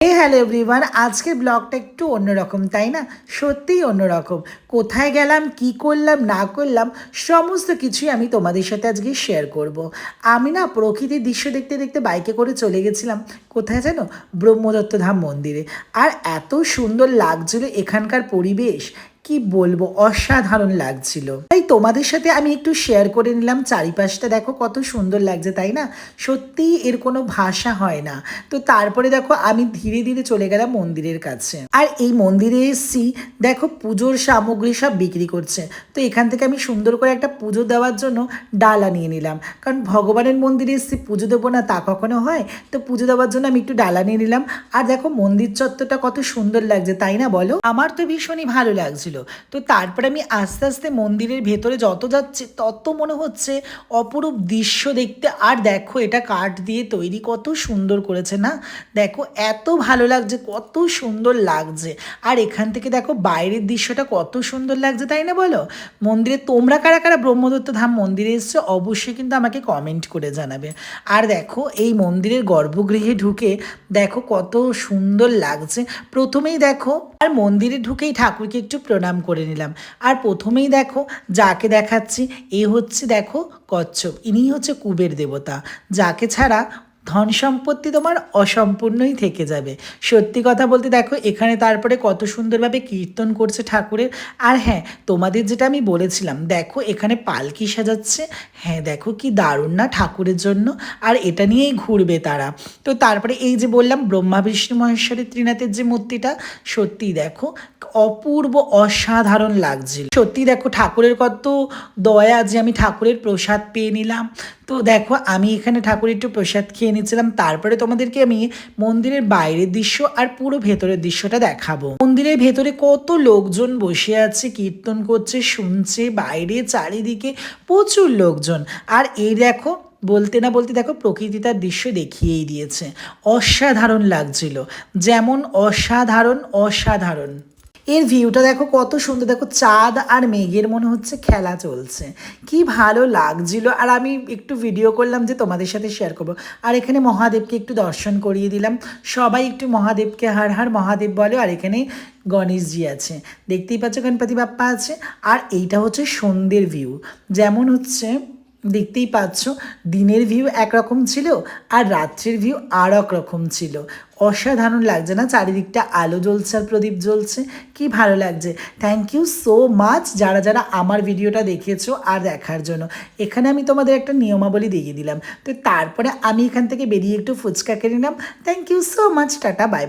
Hello everyone, আজকের ব্লগটা একটু অন্যরকম, তাই না? সত্যিই অন্যরকম। কোথায় গেলাম, কি করলাম না করলাম, সমস্ত কিছুই আমি তোমাদের সাথে আজকে শেয়ার করব। আমি না প্রকৃতির দৃশ্য দেখতে দেখতে বাইকে করে চলে গেছিলাম কোথায় জানো, ব্রহ্মদত্ত ধাম মন্দিরে। আর এত সুন্দর লাগছিল এখানকার পরিবেশ, কি বলবো, অসাধারণ লাগছিল। তাই তোমাদের সাথে আমি একটু শেয়ার করে নিলাম। চারিপাশটা দেখো কত সুন্দর লাগছে, তাই না? সত্যিই এর কোনো ভাষা হয় না। তো তারপরে দেখো আমি ধীরে ধীরে চলে গেলাম মন্দিরের কাছে। আর এই মন্দিরে এসছি, দেখো পুজোর সামগ্রী সব বিক্রি করছে। তো এখান থেকে আমি সুন্দর করে একটা পুজো দেওয়ার জন্য ডালা নিয়ে নিলাম, কারণ ভগবানের মন্দিরে এসছি, পুজো দেবো না তা কখনো হয়? তো পুজো দেওয়ার জন্য আমি একটু ডালা নিয়ে নিলাম। আর দেখো মন্দির চত্বরটা কত সুন্দর লাগছে, তাই না বলো? আমার তো ভীষণই ভালো লাগছিল। তো তারপরে আমি আস্তে আস্তে মন্দিরের ভেতরে যত যাচ্ছি তত মনে হচ্ছে অপরূপ দৃশ্য দেখতে। আর দেখো এটা কাঠ দিয়ে তৈরি, কত সুন্দর করেছে না? দেখো এত ভালো লাগছে, কত সুন্দর লাগছে। আর এখান থেকে দেখো বাইরের দৃশ্যটা কত সুন্দর লাগছে, তাই না বলো? মন্দিরে তোমরা কারা কারা ব্রহ্মদত্ত ধাম মন্দিরে এসছো অবশ্যই কিন্তু আমাকে কমেন্ট করে জানাবে। আর দেখো এই মন্দিরের গর্ভগৃহে ঢুকে দেখো কত সুন্দর লাগছে। প্রথমেই দেখো আর মন্দিরে ঢুকেই ঠাকুরকে একটু প্রণাম করে নিলাম। আর প্রথমেই দেখো যাকে দেখাচ্ছি, এ হচ্ছে দেখো কচ্ছপ, ইনিই হচ্ছে কুবের দেবতা, যাকে ছাড়া ধন সম্পত্তি তোমার অসম্পূর্ণই থেকে যাবে। সত্যি কথা বলতে দেখো এখানে তারপরে কত সুন্দরভাবে কীর্তন করছে ঠাকুরের। আর হ্যাঁ, তোমাদের যেটা আমি বলেছিলাম, দেখো এখানে পালকি সাজাচ্ছে। হ্যাঁ দেখো কি দারুণ না ঠাকুরের জন্য। আর এটা নিয়েই ঘুরবে তারা। তো তারপরে এই যে বললাম ব্রহ্মা বিষ্ণু মহেশ্বরী ত্রিনাথের যে মূর্তিটা, সত্যি দেখো অপূর্ব অসাধারণ লাগছিল। সত্যি দেখো ঠাকুরের কত দয়া যে আমি ঠাকুরের প্রসাদ পেয়ে নিলাম। তো দেখো আমি এখানে ঠাকুরের একটু প্রসাদ খেয়ে নিচ্ছিলাম। তারপরে তোমাদেরকে আমি মন্দিরের বাইরের দৃশ্য আর পুরো ভেতরের দৃশ্যটা দেখাবো। মন্দিরের ভেতরে কত লোকজন বসে আছে, কীর্তন করছে, শুনছে, বাইরে চারিদিকে প্রচুর লোকজন। আর এই দেখো বলতে না বলতে দেখো প্রকৃতি তার দৃশ্য দেখিয়েই দিয়েছে। অসাধারণ লাগছিল, যেমন অসাধারণ অসাধারণ। এর ভিউটা দেখো কত সুন্দর, দেখো চাঁদ আর মেঘের মনে হচ্ছে খেলা চলছে, কি ভালো লাগছিল। আর আমি একটু ভিডিও করলাম যে তোমাদের সাথে শেয়ার করবো। আর এখানে মহাদেবকে একটু দর্শন করিয়ে দিলাম। সবাই একটু মহাদেবকে হর হর মহাদেব বলে। আর এখানে গণেশজি আছে, দেখতেই পাচ্ছ গণপতি বাপ্পা আছে। আর এইটা হচ্ছে সন্ধ্যের ভিউ, যেমন হচ্ছে দেখতেই পাচ্ছ দিনের ভিউ একরকম ছিল আর রাত্রের ভিউ আর এক রকম ছিল। অসাধারণ লাগছে না? চারিদিকটা আলো জ্বলছে আর প্রদীপ জ্বলছে, কি ভালো লাগছে। থ্যাংক ইউ সো মাচ যারা যারা আমার ভিডিওটা দেখেছো আর দেখার জন্য। এখানে আমি তোমাদের একটা নিয়মাবলী দিয়ে দিলাম। তো তারপরে আমি এখান থেকে বেরিয়ে একটু ফুচকা কিনে নিলাম। Thank you so much, tata, bye by.